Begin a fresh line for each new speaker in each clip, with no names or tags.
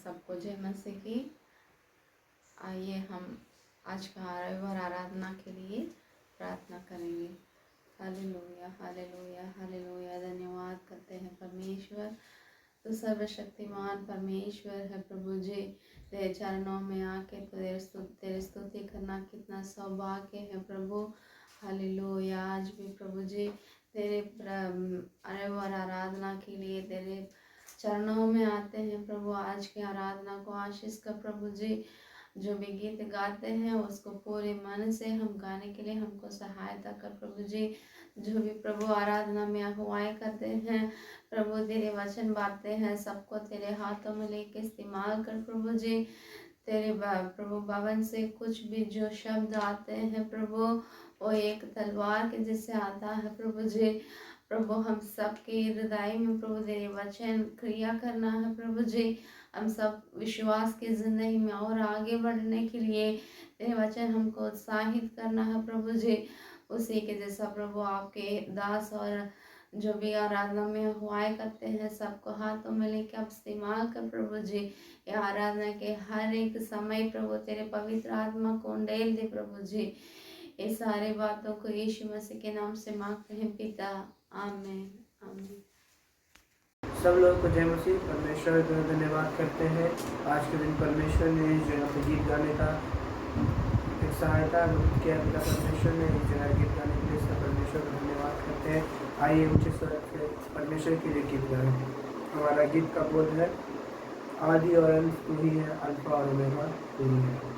सबको जय मसीह की। आइए हम आज का रविवार आराधना के लिए प्रार्थना करेंगे। Hallelujah hallelujah hallelujah. धन्यवाद करते हैं परमेश्वर, तो सर्वशक्तिमान परमेश्वर है प्रभु जी। तेरे चरणों में आके तेरे स्तुति करना कितना सौभाग्य है प्रभु। हालेलुया। आज भी प्रभु जी तेरे रविवार आराधना के लिए तेरे चरणों में आते हैं प्रभु। आज की आराधना को आशीष कर प्रभु जी। जो भी गीत गाते हैं उसको पूरे मन से हम गाने के लिए हमको सहायता कर प्रभु जी। जो भी प्रभु आराधना में अगुवाई करते हैं प्रभु, तेरे वचन बांटते हैं, सबको तेरे हाथों में लेके इस्तेमाल कर प्रभु जी। तेरे प्रभु भवन से कुछ भी जो शब्द आते हैं प्रभु, वो एक तलवार के जैसे आता है प्रभु जी। प्रभु हम सबके हृदय में प्रभु तेरे वचन क्रिया करना है प्रभु जी। हम सब विश्वास की जिंदगी में और आगे बढ़ने के लिए तेरे वचन हमको उत्साहित करना है प्रभु जी। उसी के जैसा प्रभु आपके दास और जो भी आराधना में अगुवाई करते हैं सबको हाथों में लेके आप इस्तेमाल कर प्रभु जी। ये आराधना के हर एक समय प्रभु तेरे पवित्र आत्मा को उंडेल दे प्रभु जी। ये सारे बातों को यीशु मसीह के नाम से मांगते हैं पिता, आमीन आमीन।
सब लोगों को जय मसीह। परमेश्वर का धन्यवाद करते हैं। आज के दिन परमेश्वर ने इस जगह पे गीत गाने का एक सहायता किया। पिता परमेश्वर ने इस जगह गीत गाने के लिए सब परमेश्वर का धन्यवाद करते हैं। आइए ऊंचे स्वर से परमेश्वर के लिए गीत गाएं। हमारा गीत का बोध है, आदि और अंत तू ही है, अल्फा और ओमेगा तू ही है।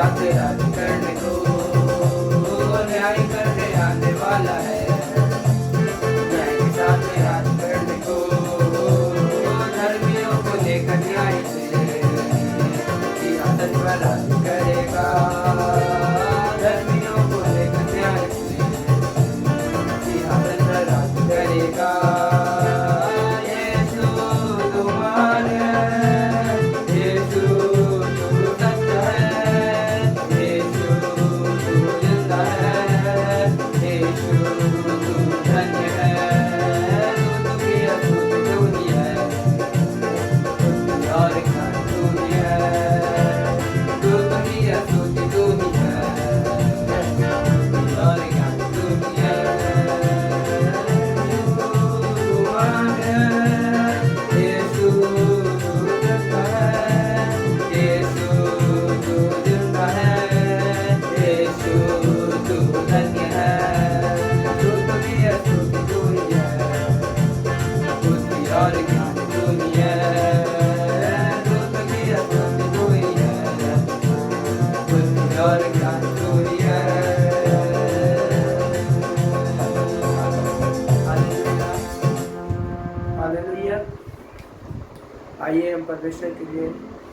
साथ राज करने को न्याय करने आने वाला है। न्याय के साथ राज करने को धर्मियों को लेकर न्याय से सियासत पर राज करेगा। धर्मियों को लेकर न्याय से सियासत पर राज करेगा। यीशु तू महान है, यीशु तू सत्य है, यीशु तू जिंदा है, यीशु तू धन्य है। तू भी अद्भुत तूनी है, और क्या तूनी है। तू भी अद्भुत तूनी है, और क्या तूनी है। तू महान है, यीशु तू सत्य है, यीशु तू जिंदा है, यीशु तू धन्य है। तू भी अद्भुत तूनी है, बुद्धि और ज्ञान तूनी है। तू भी अद्भुत तूनी है, बुद्धि और ज्ञान तूनी है। हालेलुया। आइए हम परमेश्वर के लिए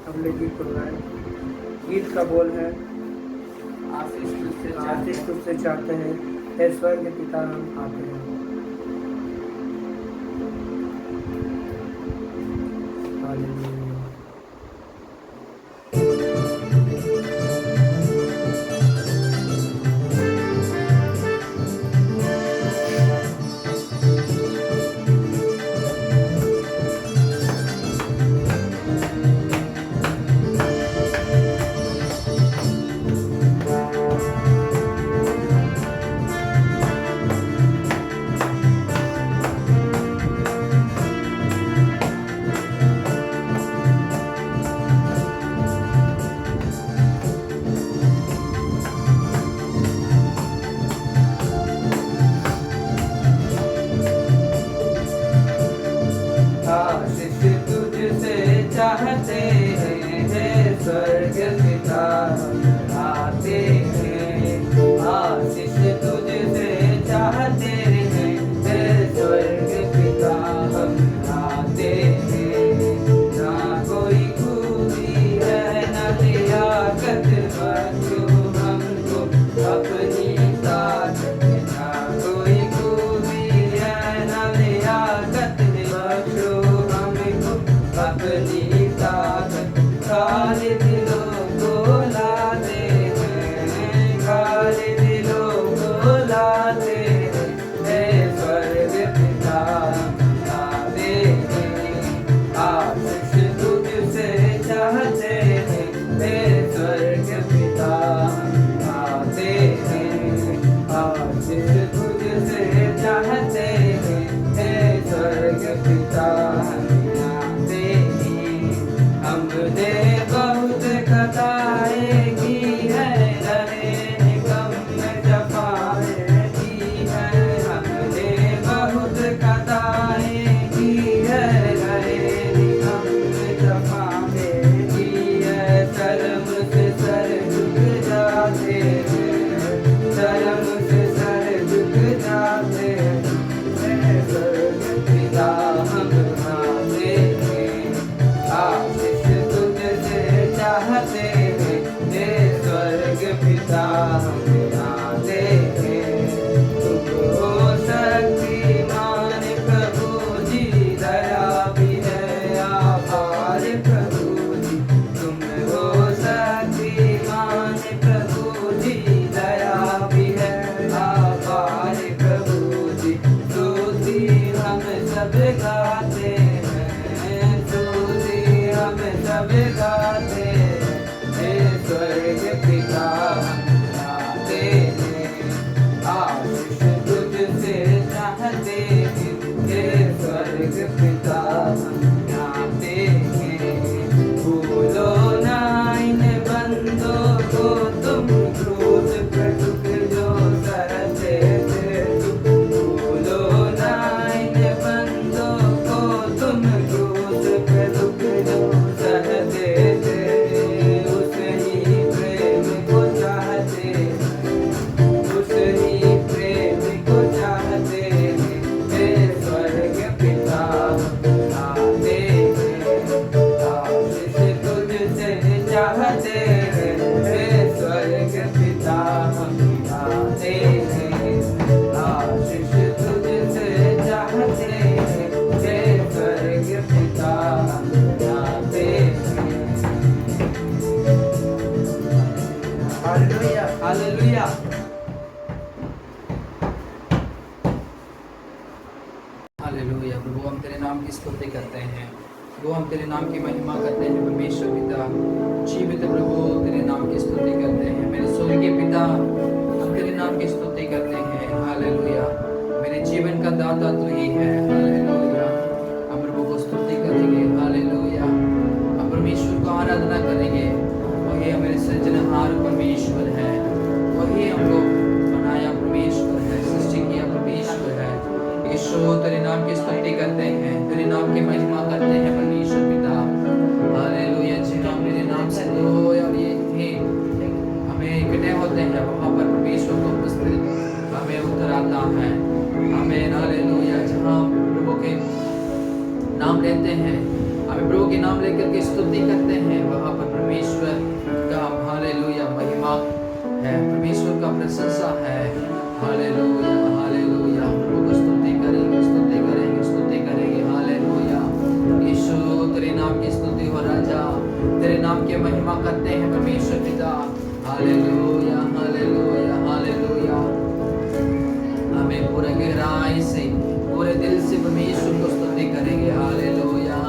अगले गीत को गाएं। गीत का बोल है आशीष तुझसे चाहते हैं, हे स्वर्ग पिता हम आते हैं। हालेलुया। आशीष तुझसे चाहते हैं, हे स्वर्ग पिता हम आते हैं। आशीष तुझसे चाहते हैं, हे स्वर्ग पिता हम आते हैं। ना कोई खूबी है न लियाकत, बख्शो हमको अपनी ताकत। ना कोई खूबी है न लियाकत, बख्शो हमको अपनी ताकत। खाली दिलों को लाते हैं, खाली दिलों को लाते हैं, हे स्वर्ग पिता हम आते हैं। आशीष तुझसे चाहते हैं, हे स्वर्ग पिता हम आते हैं। आशीष तुझसे चाहते हैं, हे स्वर्ग पिता हम आते हैं। हमने बहुत खताएं की है, रहे निकम जफाएं की है। हमने बहुत खताएं की है, रहे निकम जफाएं की है। शर्म से सर झुक जाते हैं, शर्म से सर झुक जाते हैं, हे स्वर्ग पिता हम आते हैं। आशीष तुझसे चाहते हैं, हे स्वर्ग पिता हम आते हैं। तुम हो शक्तिमान प्रभु जी, दया भी है आभार प्रभु जी। तुम हो शक्तिमान प्रभु जी, दया भी है आभार प्रभु जी। स्तुति हम सब गाते हैं, स्तुति हम सब गाते हैं, हे स्वर्ग पिता हम आते हैं। आशीष तुझसे चाहते हैं, हे स्वर्ग पिता हम आते हैं। भूलो ना इन बंदों को तुम, क्रूस पे झुक जो सहते थे तुम। भूलो ना इन बंदों को तुम, क्रूस पे झुक जो सहते थे। उस ही
वो हम तेरे नाम की महिमा करते हैं परमेश्वर पिता। जीवित प्रभु तेरे नाम की स्तुति करते हैं मेरे स्वर्गीय पिता, हम तेरे नाम की स्तुति करते हैं। हालेलुया, मेरे जीवन का दाता तू ही है। हालेलुया, हम प्रभु को स्तुति करेंगे। हालेलुया, हम परमेश्वर को आराधना करेंगे। वही हमारे सृजनहार परमेश्वर है, वही हमको बनाया परमेश्वर है, सृष्टि किया परमेश्वर है। यीशु तेरे नाम की स्तुति करते हैं, तेरे नाम की महिमा करते हैं परमेश्वर पिता। हालेलुया, जहाँ मेरे नाम से दो और ये हमें इकट्ठे होते हैं, वहाँ पर परमेश्वर को उपस्थित हमें उतर आता है। हमें हालेलुया, जहाँ प्रभु के नाम लेते हैं, हमें प्रभु के नाम लेकर के स्तुति करते हैं, वहाँ पर परमेश्वर का हालेलुया महिमा है, परमेश्वर का प्रशंसा है। हालेलुया हालेलुया, प्रभु को स्तुति करेंगे, स्तुति करेंगे, स्तुति करेंगे। हालेलुया, यीशु तेरे नाम की स्तुति हो राजा, तेरे नाम की महिमा करते हैं परमेश्वर पिता। हालेलुया हालेलुया हालेलुया, हमें पूरे गहराई से पूरे दिल से परमेश्वर को स्तुति करेंगे। हालेलुया,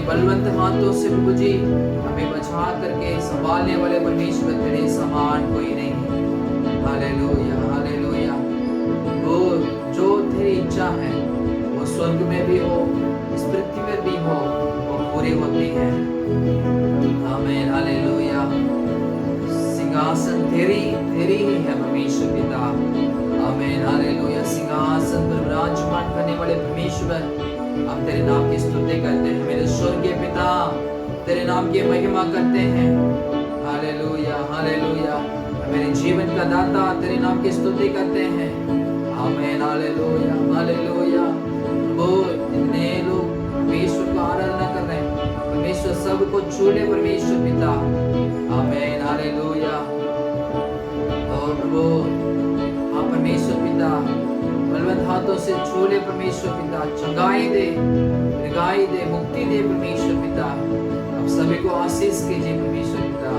बलवंत हाथों से प्रभु जी हमें बचा करके संभालने वाले परमेश्वर तेरे समान कोई नहीं। हालेलुया हालेलुया, वो जो तेरी इच्छा है वो स्वर्ग में भी हो, इस पृथ्वी में भी हो, वो पूरी होती है। आमीन हालेलुया। सिंहासन तेरी तेरी ही है परमेश्वर पिता। आमीन हालेलुया। सिंहासन पर विराजमान करने वाले परमेश्वर, हम तेरे नाम की स्तुति करते हैं। मेरे स्वर्गीय पिता, तेरे नाम की महिमा करते हैं। Hallelujah hallelujah. मेरे जीवन का दाता, तेरे नाम की स्तुति करते हैं। आमीन हालेलुया हालेलुया। वो जितने लोग परमेश्वर को आराधना कर रहे हैं, परमेश्वर सबको छू ले परमेश्वर पिता। आमीन हालेलुया। और प्रभु हाँ परमेश्वर पिता, बलवंत हाथों से छू ले परमेश्वर पिता, चंगाई दे, रिगाई दे, मुक्ति दे परमेश्वर पिता। अब सभी को आशीष कीजिए परमेश्वर पिता।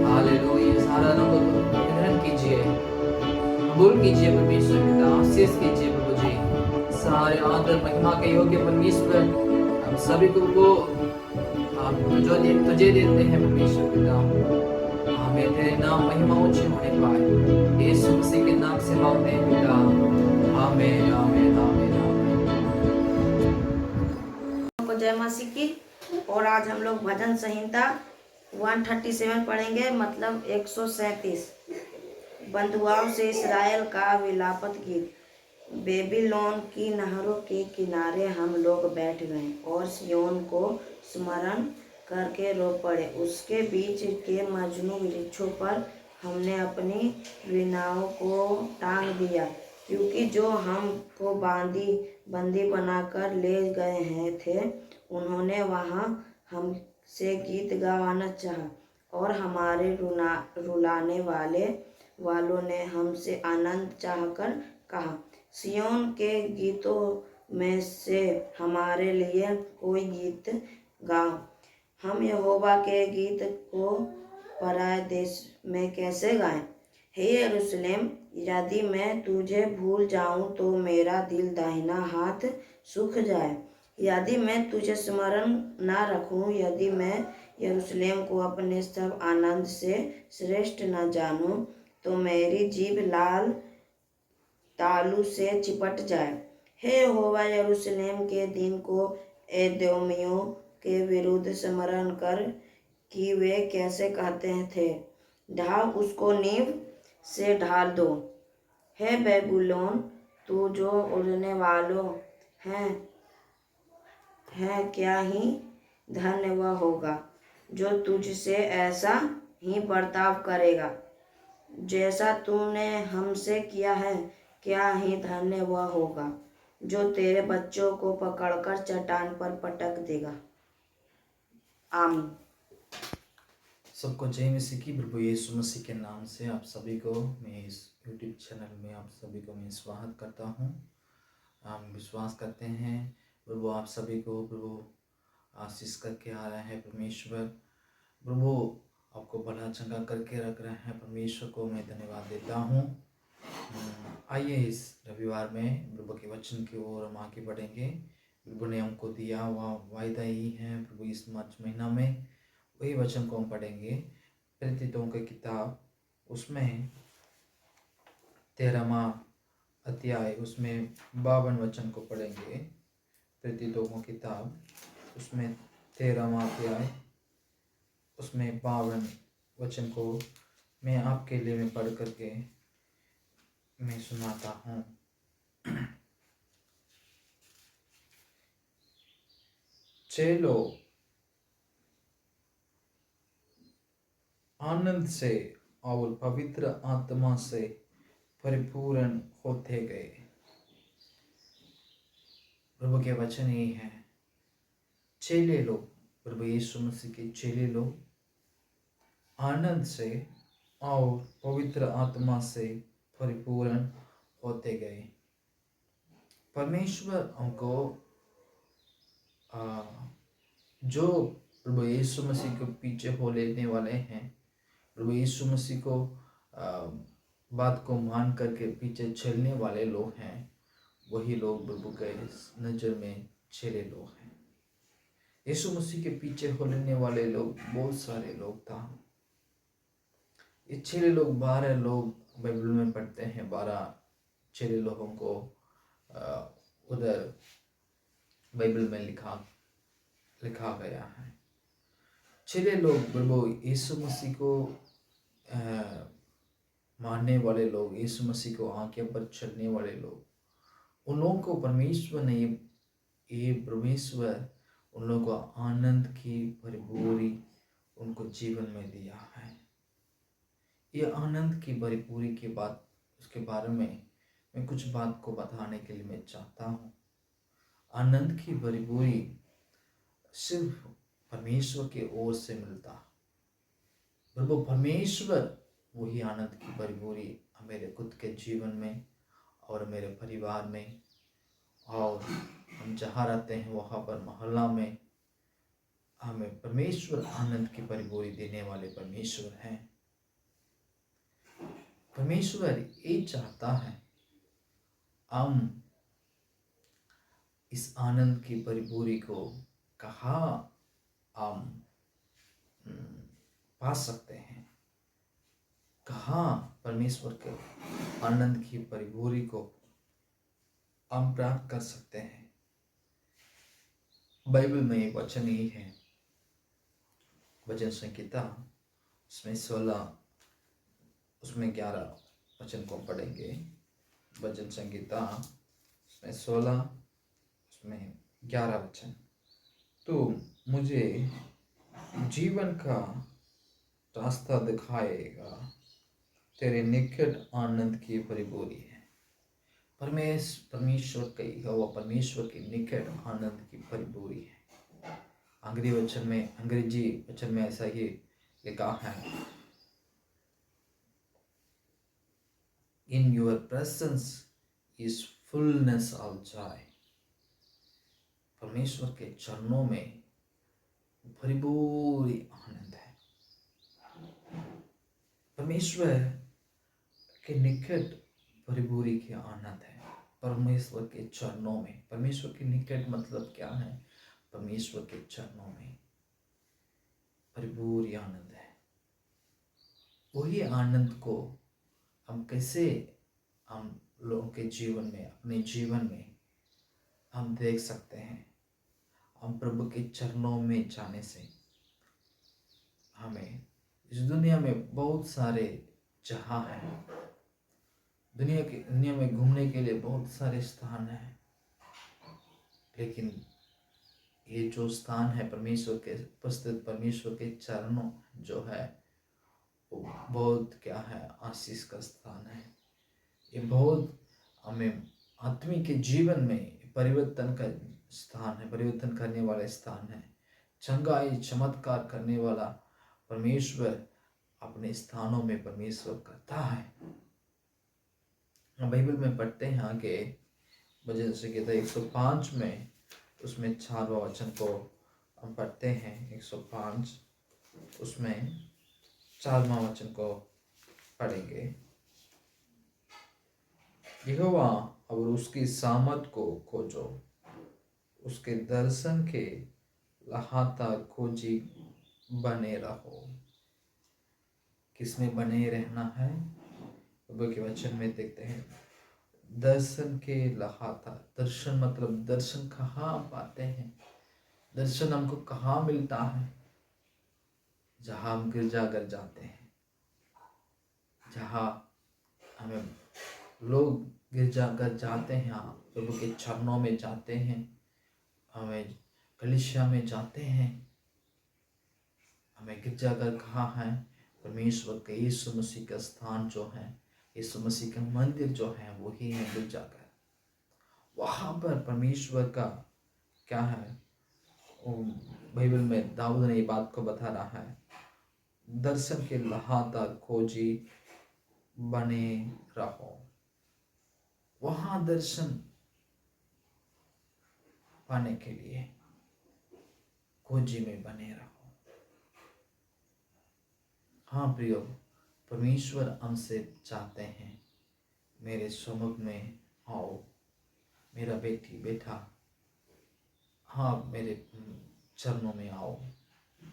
हालेलुया। सारा को ग्रहण कीजिए, कबूल कीजिए परमेश्वर पिता, आशीष कीजिए प्रभु जी। सारे आदर महिमा के योग्य परमेश्वर, हम सभी को आप जो तुझे देते हैं परमेश्वर पिता। हमें तेरे नाम महिमा ऊंची होने पाए, यीशु मसीह के नाम से मांगते हैं पिता। आमीन आमीन आमीन आमीन।
को जय मसीह की। और आज हम लोग भजन संहिता 137 पढ़ेंगे, मतलब 137। बंधुआओं से इसराइल का विलापत गीत। बेबीलोन की नहरों के किनारे हम लोग बैठ गए और सिय्योन को स्मरण करके रो पड़े। उसके बीच के मजनू वृक्षों पर हमने अपनी वीणाओं को टांग दिया, क्योंकि जो हमको बंदी बनाकर ले गए हैं थे, उन्होंने वहाँ हमसे गीत गवाना चाहा, और हमारे रुलाने वालों ने हमसे आनंद चाहकर कहा, सिय्योन के गीतों में से हमारे लिए कोई गीत गाओ। हम यहोवा के गीत को पराए देश में कैसे गाएं? हे यरूशलेम, यदि मैं तुझे भूल जाऊं तो मेरा दिल दाहिना हाथ सूख जाए। यदि मैं तुझे स्मरण ना रखूं, यदि मैं यरूशलेम को अपने सब आनंद से श्रेष्ठ न जानूं, तो मेरी जीभ लाल तालू से चिपट जाए। हे यहोवा, यरूशलेम के दिन को एदोमियों के विरुद्ध स्मरण कर कि वे कैसे कहते थे, ढाल उसको नींव से ढाल दो। हे बेबीलोन, तू जो उड़ने वालों है क्या ही धन्य वह होगा जो तुझसे ऐसा ही बर्ताव करेगा जैसा तूने हमसे किया है। क्या ही धन्य वह होगा जो तेरे बच्चों को पकड़कर चट्टान पर पटक देगा। आमीन।
सबको जय मसीह की। प्रभु यीशु मसीह के नाम से आप सभी को मैं इस यूट्यूब चैनल में आप सभी को मैं स्वागत करता हूँ। हम विश्वास करते हैं प्रभु आप सभी को प्रभु आशीष करके आ रहा है परमेश्वर। प्रभु आपको भला चंगा करके रख रहे हैं, परमेश्वर को मैं धन्यवाद देता हूँ। आइए इस रविवार में प्रभु के वचन की ओर हम आगे बढ़ेंगे। प्रभु ने हमको दिया वह वायदा ही है प्रभु, इस मार्च महीना में वही वचन को हम पढ़ेंगे। प्रेरितों की किताब उसमें 13वां अध्याय उसमें 52 वचन को पढ़ेंगे। प्रेरितों की किताब उसमें 13वां अध्याय उसमें 52 वचन को मैं आपके लिए मैं पढ़ करके मैं सुनाता हूँ। चलो आनंद से और पवित्र आत्मा से परिपूर्ण होते गए। प्रभु के वचन यही है, चेले लोग, प्रभु यीशु मसीह के चेले लोग आनंद से और पवित्र आत्मा से परिपूर्ण होते गए। परमेश्वर हमको जो प्रभु यीशु मसीह को पीछे हो लेने वाले हैं, प्रभु यीशु मसीह को बात को मान करके पीछे चलने वाले लोग हैं, वही लोग प्रभु के नज़र में चेले लोग हैं। यीशु मसीह के पीछे हो लेने वाले लोग बहुत सारे लोग था। ये चेले लोग 12 लोग बाइबल में पढ़ते हैं। 12 चेले लोगों को उधर बाइबल में लिखा गया है। चेले लोग प्रभु यीशु मसीह को मानने वाले लोग, यीशु मसीह को आंखें पर चढ़ने वाले लोग, उन लोगों को परमेश्वर ने ये परमेश्वर उन लोगों को आनंद की भरपूरी उनको जीवन में दिया है। ये आनंद की भरपूरी की बात, उसके बारे में मैं कुछ बात को बताने के लिए मैं चाहता हूँ। आनंद की भरपूरी सिर्फ परमेश्वर की ओर से मिलता, प्रभु परमेश्वर वही आनंद की भरपूरी मेरे खुद के जीवन में और मेरे परिवार में, और हम जहाँ रहते हैं वहाँ पर मोहल्ला में हमें परमेश्वर आनंद की भरपूरी देने वाले परमेश्वर हैं। परमेश्वर ये चाहता है हम इस आनंद की भरपूरी को कहाँ हम पा सकते हैं, कहाँ परमेश्वर के आनंद की भरपूरी को हम प्राप्त कर सकते हैं। बाइबल में एक वचन ही है, भजन संहिता उसमें 16 उसमें 11 वचन को पढ़ेंगे। भजन संहिता उसमें 16 उसमें 11 वचन, तो मुझे जीवन का रास्ता दिखाएगा, तेरे निकट आनंद की भरपूरी है। परमेश्वर का वो परमेश्वर के निकट आनंद की भरपूरी है। अंग्रेजी वचन में ऐसा ही लिखा है, in your presence is fullness of Joy. परमेश्वर के चरणों में भरपूरी आनंद है। परमेश्वर के निकट भरपूरी की आनंद है। परमेश्वर के चरणों में, परमेश्वर के निकट मतलब क्या है, परमेश्वर के चरणों में भरपूरी आनंद है। वही आनंद को हम कैसे हम लोगों के जीवन में, अपने जीवन में हम देख सकते हैं। हम प्रभु के चरणों में जाने से हमें इस दुनिया में बहुत सारे जगह हैं, दुनिया में घूमने के लिए बहुत सारे स्थान हैं, लेकिन ये जो स्थान है परमेश्वर के उपस्थित, परमेश्वर के चरणों जो है वो बहुत क्या है, आशीष का स्थान है। ये बहुत हमें आत्मिक के जीवन में परिवर्तन का स्थान है, परिवर्तन करने वाला स्थान है। चंगाई चमत्कार करने वाला परमेश्वर अपने स्थानों में परमेश्वर करता है। बाइबल में पढ़ते हैं आगे, भजन संहिता 105 में उसमें 4वां वचन को हम पढ़ते हैं। 105 उसमें 4वां वचन को पढ़ेंगे। यहोवा और उसकी सामत को खोजो, उसके दर्शन के लगातार खोजी बने रहो। किसमें बने रहना है? प्रभु के वचन में देखते हैं, दर्शन के लगातार। दर्शन मतलब दर्शन कहाँ पाते हैं? दर्शन हमको कहाँ मिलता है? जहाँ हम गिरजाघर जाते हैं, जहाँ हमें लोग गिरजाघर जाते हैं, प्रभु के चरणों में जाते हैं, हमें कलीसिया में जाते हैं। हमें गिरजाघर कहाँ है? परमेश्वर के यीशु मसीह का स्थान जो है, यीशु मसीह का मंदिर जो है वही है गिरजाघर। वहाँ पर परमेश्वर का क्या है, बाइबल में दाऊद ने ये बात को बता रहा है, दर्शन के लगातार खोजी बने रहो। वहाँ दर्शन पाने के लिए खोजी में बने रहो। हाँ प्रियो, परमेश्वर हमसे चाहते हैं, मेरे सम्मुख में आओ, मेरा बेटा, हाँ मेरे चरणों में आओ,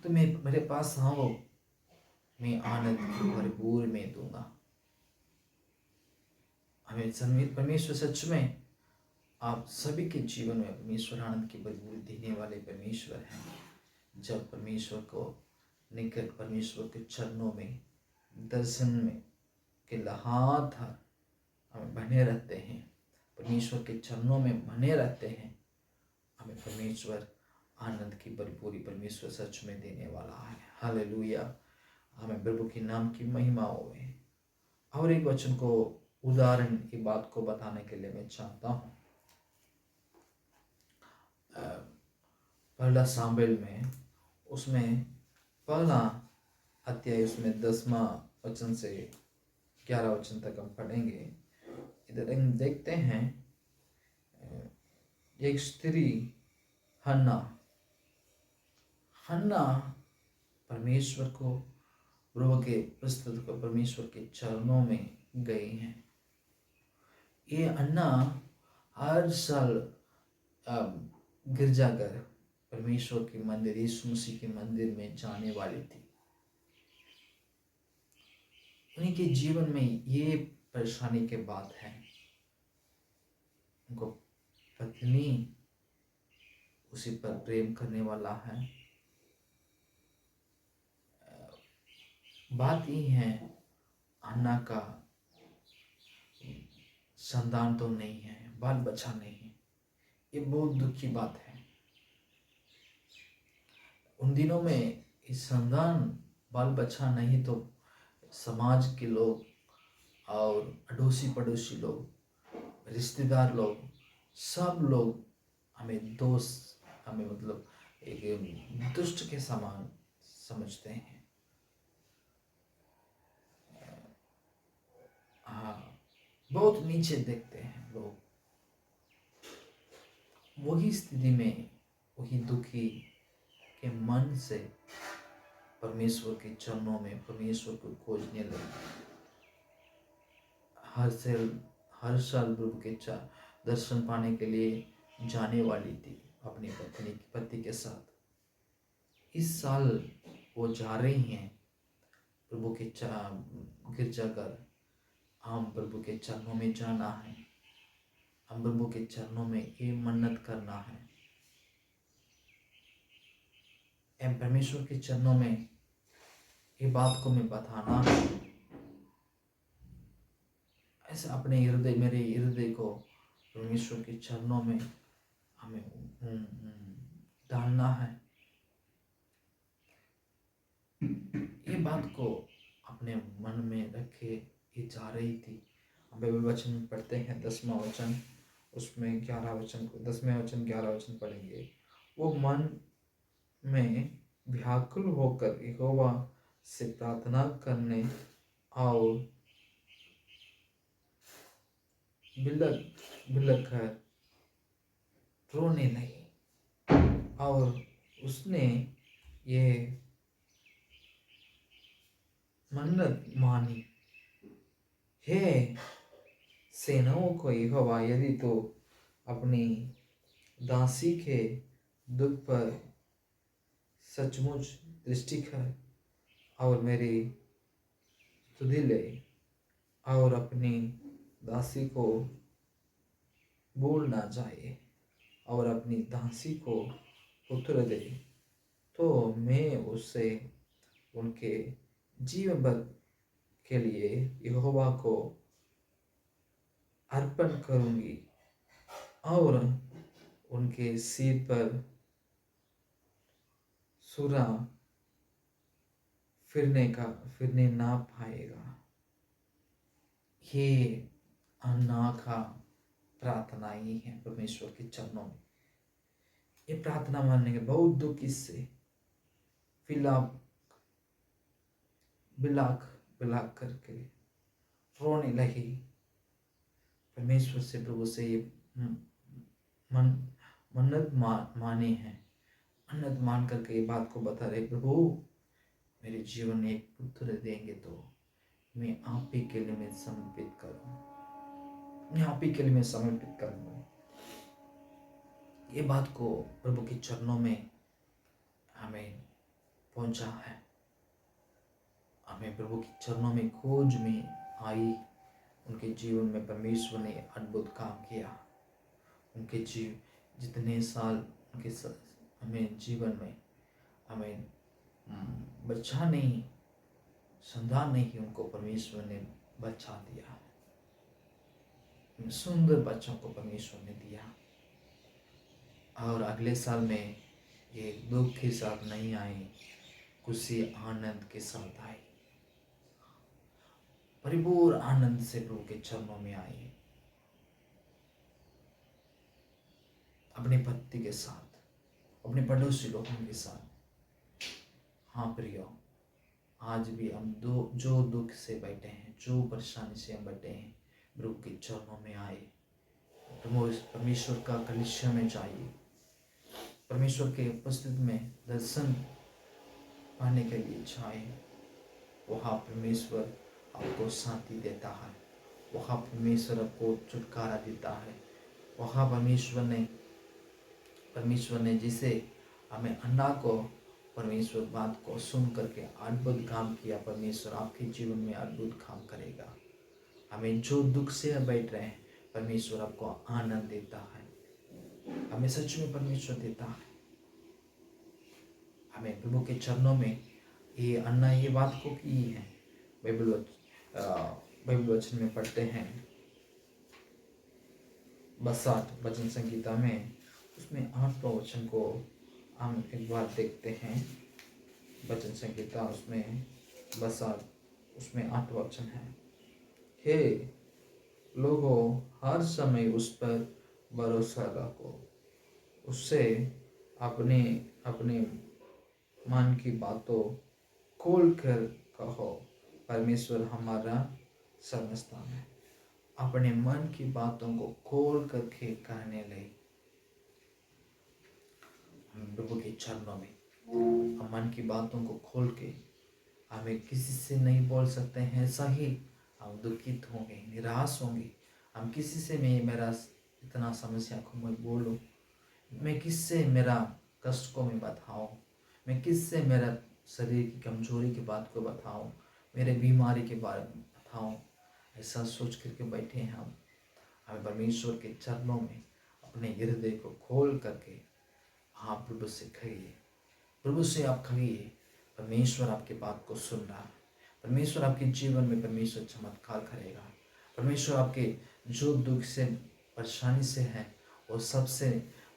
तो मेरे पास आओ, मैं आनंद भरपूर में दूंगा। हमें परमेश्वर सच में आप सभी के जीवन में परमेश्वर आनंद की भरपूर देने वाले परमेश्वर हैं। जब परमेश्वर को निकट, परमेश्वर के चरणों में दर्शन में के लगातार हमें बने रहते हैं, परमेश्वर के चरणों में बने रहते हैं, हमें परमेश्वर आनंद की भरपूरी परमेश्वर सच में देने वाला है। हालेलुया। हमें प्रभु के नाम की महिमा होवे। और एक वचन को उदाहरण की बात को बताने के लिए मैं चाहता हूँ। पहला सामुएल में उसमें पहला अध्याय उसमें 10वां वचन से 11 वचन तक हम पढ़ेंगे। इधर हम देखते हैं एक स्त्री हन्ना परमेश्वर को प्रभु के प्रस्तुत को परमेश्वर के चरणों में गई हैं। ये अन्ना हर साल गिरजाघर परमेश्वर के मंदिर यीशु मसीह के मंदिर में जाने वाली थी। उन्हीं के जीवन में ये परेशानी के बात है, उनको पत्नी उसी पर प्रेम करने वाला है। बात ये है अन्ना का संतान तो नहीं है, बाल बच्चा नहीं है। ये बहुत दुख की बात है। उन दिनों में इस संतान बाल बच्चा नहीं तो समाज के लोग और अड़ोसी पड़ोसी लोग रिश्तेदार लोग सब लोग हमें दोस्त हमें मतलब एक दुष्ट के समान समझते हैं। हाँ, बहुत नीचे देखते हैं लोग। वही स्थिति में वही दुखी के मन से परमेश्वर के चरणों में परमेश्वर को खोजने लगे। हर साल प्रभु के दर्शन पाने के लिए जाने वाली थी अपने पति के साथ। इस साल वो जा रही हैं प्रभु के गिरजाघर। हम प्रभु के चरणों में जाना है, हम प्रभु के चरणों में ये मन्नत करना है, परमेश्वर के चरणों में ये बात को मैं बताना है। ऐसा अपने हृदय मेरे हृदय को परमेश्वर के चरणों में हमें डालना है। ये बात को अपने मन में रखे ये जा रही थी। हम बाइबल वचन में पढ़ते हैं 10वां वचन उसमें 11 वचन 10वें वचन 11 वचन पढ़ेंगे। वो मन में व्याकुल होकर यहोवा से प्रार्थना करने और बिलख कर रोने लगी और उसने ये मन्नत मानी, हे सेनाओं को यहोवा यदि तो अपनी दासी के दुख पर सचमुच दृष्टि कर और मेरी सुधि ले और अपनी दासी को भूल ना जाए और अपनी दासी को पुत्र दे, तो मैं उससे उनके जीवन भर के लिए यहोवा को अर्पण करूंगी और उनके सिर पर सूरा फिरने ना पाएगा। ये अन्ना का प्रार्थना ही है परमेश्वर के चरणों में। ये प्रार्थना मानने के बहुत दुख इससे बिलाक करके रोने लगी। परमेश्वर से प्रभु से ये मन्नत माने हैं। मन्नत मान करके ये बात को बता रहे, प्रभु मेरे जीवन में एक पुत्र देंगे तो मैं आप ही के लिए मैं समर्पित करूँ, मैं आप ही के लिए मैं समर्पित करूँगा। ये बात को प्रभु के चरणों में हमें पहुंचा है। हमें प्रभु के चरणों में खोज में आई। उनके जीवन में परमेश्वर ने अद्भुत काम किया। उनके जितने साल उनके हमें जीवन में हमें बच्चा नहीं संतान ने ही उनको परमेश्वर ने बचा दिया, सुंदर बच्चों को परमेश्वर ने दिया। और अगले साल में ये दुख के साथ नहीं आए, खुशी आनंद के साथ आए, परिपूर्ण आनंद से प्रभु के चरणों में आए, अपने पति के साथ, अपने पड़ोसी लोगों के साथ। हाँ प्रियो, आज भी हम जो दुख से बैठे हैं, जो परेशानी से हम बैठे हैं, प्रभु के चरणों में आए, परमेश्वर का कलीसिया में जाइए, परमेश्वर के उपस्थिति में दर्शन पाने के लिए जाए। वहाँ परमेश्वर आपको शांति देता है, वहाँ परमेश्वर आपको छुटकारा देता है। वहाँ परमेश्वर ने जिसे हमें अन्ना को परमेश्वर बात को सुन करके अद्भुत काम किया, परमेश्वर आपके जीवन में अद्भुत काम करेगा। हमें जो दुख से बैठ रहे हैं, परमेश्वर आपको आनंद देता है, हमें सच में परमेश्वर देता है। हमें प्रभु के चरणों में ये अन्ना ये बात को की है। बाइबल वचन में पढ़ते हैं 62 वचन संगीता में, उसमें 8वां वचन को हम एक बार देखते हैं। वचन संगीता उसमें 62 उसमें 8वां वचन है, हे लोगों हर समय उस पर भरोसा रखो, उससे अपने अपने मन की बातों खोल कर कहो, परमेश्वर हमारा समझता है। अपने मन की बातों को खोल करके कहने लगे। हम प्रभु के चरणों में हम मन की बातों को खोल के हमें किसी से नहीं बोल सकते हैं, सही हम दुखित होंगे, निराश होंगे। हम किसी से मेरा इतना समस्या को मैं बोलूं, मैं किससे मेरा कष्ट को मैं बताऊं, मैं किससे मेरा शरीर की कमजोरी की बात को बताऊं, मेरे बीमारी के बारे में बताऊं। ऐसा सोच करके बैठे हैं हम। हमें परमेश्वर के चरणों में अपने हृदय को खोल करके आप प्रभु से कहिए, प्रभु से आप कहिए, परमेश्वर आपकी बात को सुन रहा है। परमेश्वर आपके जीवन में परमेश्वर चमत्कार करेगा। परमेश्वर आपके जो दुख से परेशानी से है वो सबसे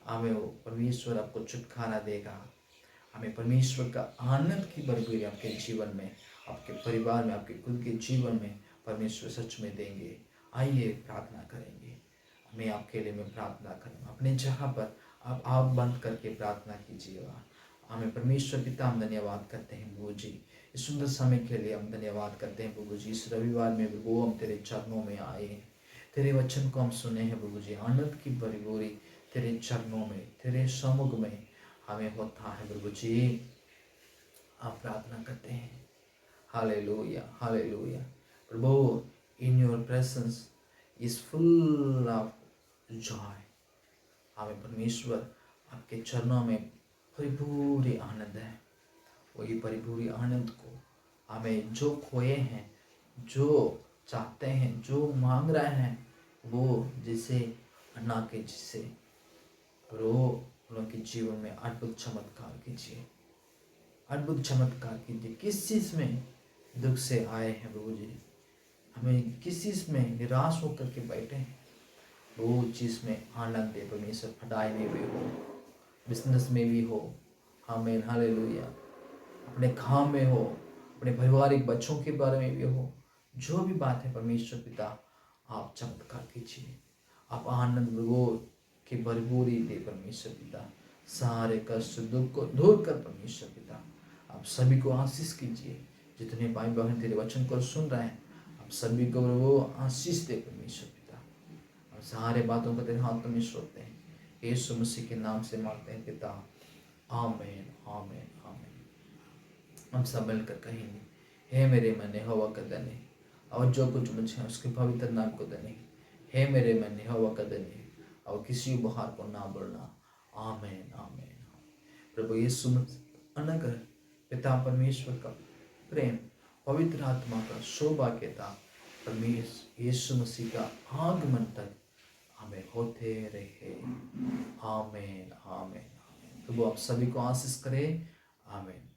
हमें वो परमेश्वर आपको छुटकारा देगा। हमें परमेश्वर का आनंद की भरपूरी आपके जीवन में, आपके परिवार में, आपके खुद के जीवन में परमेश्वर सच में देंगे। आइए प्रार्थना करेंगे। हमें आपके लिए मैं प्रार्थना करूँगा। अपने जगह पर आप बंद करके प्रार्थना कीजिएगा। हमें परमेश्वर पिता हम धन्यवाद करते हैं प्रभु जी, इस सुंदर समय के लिए हम धन्यवाद करते हैं प्रभु जी। इस रविवार में प्रभु हम तेरे चरणों में आए हैं, तेरे वचन को हम सुने हैं प्रभु जी। आनंद की भरपूरी तेरे चरणों में, तेरे सम्मुख में हमें होता है प्रभु जी। आप प्रार्थना करते हैं, hallelujah hallelujah. Prabhu, in your presence is full of Joy. हमें परमेश्वर आपके चरणों में परिपूर्ण आनंद है। वही परिपूर्ण आनंद को हमें जो खोए हैं, जो चाहते हैं, जो मांग रहे हैं, वो जैसे अन्ना के जिससे रो उनके जीवन में अद्भुत चमत्कार कीजिए, अद्भुत चमत्कार कीजिए। किस चीज़ में दुख से आए हैं प्रभु जी, हमें किस चीज़ में निराश होकर के बैठे हैं, वो चीज़ में आनंद दे परमेश्वर। पढ़ाई में भी हो, बिजनेस में भी हो, आमीन हालेलुया, अपने काम में हो, अपने पारिवारिक बच्चों के बारे में भी हो, जो भी बात है परमेश्वर पिता आप चमत्कार कीजिए। आप आनंद वो की भरपूरी दे परमेश्वर पिता। सारे कष्ट दुख को दूर कर परमेश्वर पिता। आप सभी को आशीष कीजिए। जितने भाई बहन तेरे वचन को सुन रहे हैं, आप सभी को वो आशीष दे परमेश्वर पिता। हम सारे बातों को तेरे हाथ में सौंपते हैं, यीशु मसीह के नाम से मांगते हैं पिता, आमीन आमीन आमीन। हम सब मिलकर कहेंगे, हे मेरे मन यहोवा का धन्य और जो कुछ मुझे है उसके पवित्र नाम को धन्य। हे मेरे मन यहोवा का धन्य और किसी उपहार को ना बोलना। आमीन आमीन। प्रभु यीशु अनुग्रह, पिता परमेश्वर का प्रेम, पवित्र आत्मा का सौभाग्यता परमेश्वर यीशु मसीह का आगमन तक हमें होते रहे। आमीन आमीन आमीन। प्रभु आप सभी को आशीष करे। आमीन।